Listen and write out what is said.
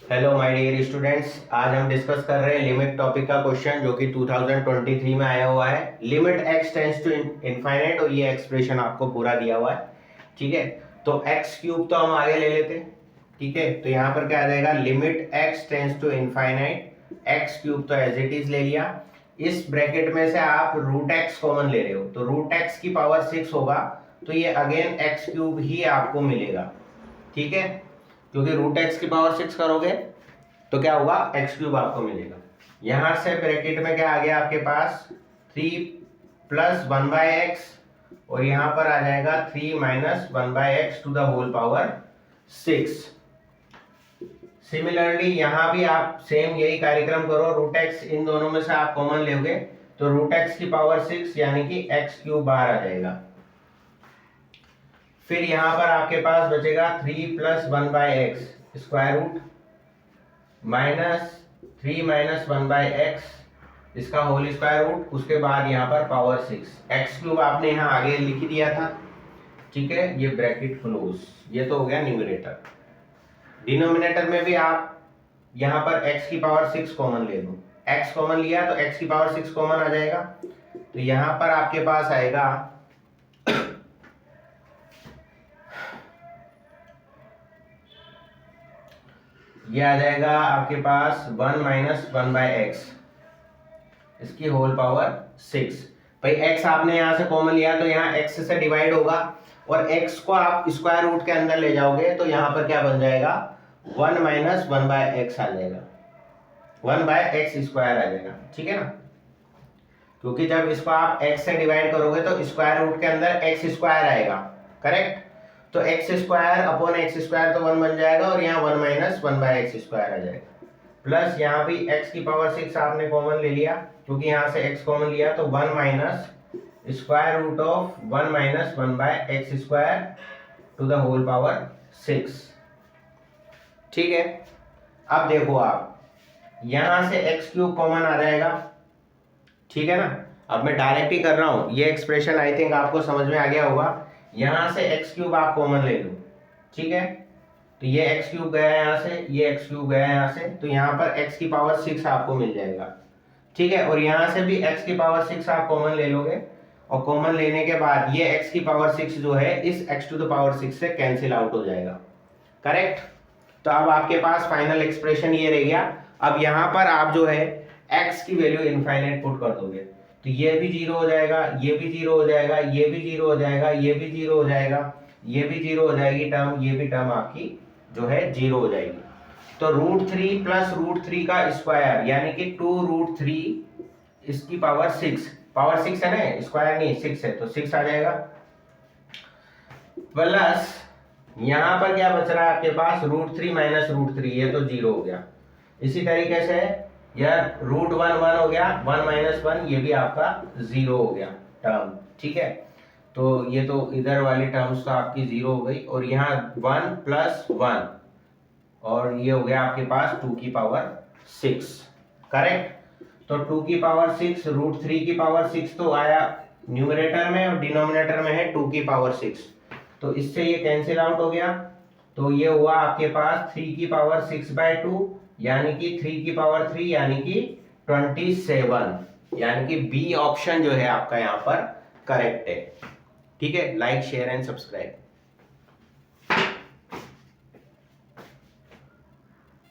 Hello my dear students, आज हम discuss कर रहे हैं लिमिट टॉपिक का क्वेश्चन जो कि 2023 में आया हुआ है। Limit x tends to infinite और ये एक्सप्रेशन आपको पूरा दिया हुआ है। ठीक है, तो x क्यूब तो हम आगे ले लेते हैं। ठीक है, तो यहाँ पर क्या आ जाएगा, limit x tends to infinite, x cube तो एज इट इज ले लिया। इस ब्रैकेट में से आप रूट x कॉमन ले रहे हो तो रूट x की पावर 6 होगा, तो ये अगेन x क्यूब ही आपको मिलेगा। ठीक है, क्योंकि रूट एक्स की पावर 6 करोगे तो क्या होगा, एक्स क्यूब आपको मिलेगा। यहां से ब्रैकेट में क्या आ गया आपके पास, 3 प्लस 1/x और यहां पर आ जाएगा 3 minus 1/x to the whole power 6। Similarly यहां भी आप सेम यही कार्यक्रम करो, रूट एक्स इन दोनों में से आप कॉमन लोगे तो रूट एक्स की पावर 6 यानी कि एक्स क्यूब बाहर आ जाएगा। फिर यहां पर आपके पास बचेगा 3 plus 1/x square root minus 3 minus 1/x इसका होल स्क्वायर रूट, उसके बाद यहाँ पर पावर 6 एक्स क्यूब आपने यहाँ आगे लिख दिया था। ठीक है, ये ब्रैकेट क्लोज, ये तो हो गया न्यूमरेटर। डिनोमिनेटर में भी आप यहाँ पर x की पावर 6 कॉमन ले लो, x कॉमन लिया तो x की पावर 6 कॉमन आ जाएगा, तो यहाँ पर आपके पास आएगा ये आ जाएगा आपके पास 1 माइनस 1/x इसकी होल पावर 6। भाई x आपने यहाँ से कॉमन लिया तो यहाँ x से डिवाइड होगा और x को आप स्क्वायर रूट के अंदर ले जाओगे तो यहाँ पर क्या बन जाएगा, 1 माइनस 1/x आ जाएगा, 1/x स्क्वायर आ जाएगा। ठीक है ना, क्योंकि जब इसको आप x से डिवाइड करोगे तो स्क्वायर रूट के अंदर x स्क्वायर आएगा, करेक्ट। तो x square upon x square तो 1 बन जाएगा और यहाँ 1 माइनस 1/x स्क्वायर आ जाएगा। प्लस यहाँ भी x की पावर 6 आपने कॉमन ले लिया, क्योंकि यहाँ से x कॉमन लिया तो 1 minus square root of 1 minus 1/x square to the whole power 6। ठीक है, अब देखो आप यहाँ से x क्यूब कॉमन आ जाएगा। ठीक है ना, अब मैं डायरेक्ट ही कर रहा हूँ, ये एक्सप्रेशन आई थिंक आपको समझ में आ गया होगा। यहाँ से एक्स क्यूब आप कॉमन ले लो। ठीक है, तो ये एक्स क्यूब गया यहाँ से, ये एक्स क्यूब गया यहाँ से, तो यहाँ पर एक्स की पावर 6 आपको मिल जाएगा। ठीक है, और यहाँ से भी एक्स की पावर 6 आप कॉमन ले लोगे और कॉमन लेने के बाद ये एक्स की पावर 6 जो है इस एक्स टू द पावर 6 से कैंसिल आउट हो जाएगा, करेक्ट। तो अब आपके पास फाइनल एक्सप्रेशन ये रह गया। अब यहाँ पर आप जो है एक्स की वैल्यू इनफाइनाइट पुट कर दोगे तो ये भी 0 हो जाएगा, ये भी 0 हो जाएगा, ये भी 0 हो जाएगा, ये भी 0 हो जाएगा, ये भी 0 हो जाएगी टर्म, ये भी टर्म आपकी जो है 0 हो जाएगी। तो √3 प्लस √3 का स्क्वायर यानी कि 2√3 इसकी पावर 6 है ना, स्क्वायर नहीं 6 है तो 6 आ जाएगा। प्लस यहाँ पर क्या बच रहा है आपके पास, √3 माइनस √3 ये तो 0 हो गया। इसी तरीके से यार √1 1 हो गया, 1 माइनस 1 ये भी आपका 0 हो गया टर्म। ठीक है, तो ये तो इधर वाली टर्म्स तो आपकी 0 हो गई और यहाँ 1 प्लस 1 और ये हो गया आपके पास 2 की पावर 6, करेक्ट। तो 2 की पावर 6 √3 की पावर 6 तो आया न्यूमरेटर में और डिनोमिनेटर में है 2 की पावर 6, तो इससे ये कैंसिल आउट हो गया। तो ये हुआ आपके पास 3 की पावर 6/2 यानी कि 3 की पावर 3 यानी कि 27, यानी कि बी ऑप्शन जो है आपका यहाँ पर करेक्ट है। ठीक है, लाइक शेयर एंड सब्सक्राइब।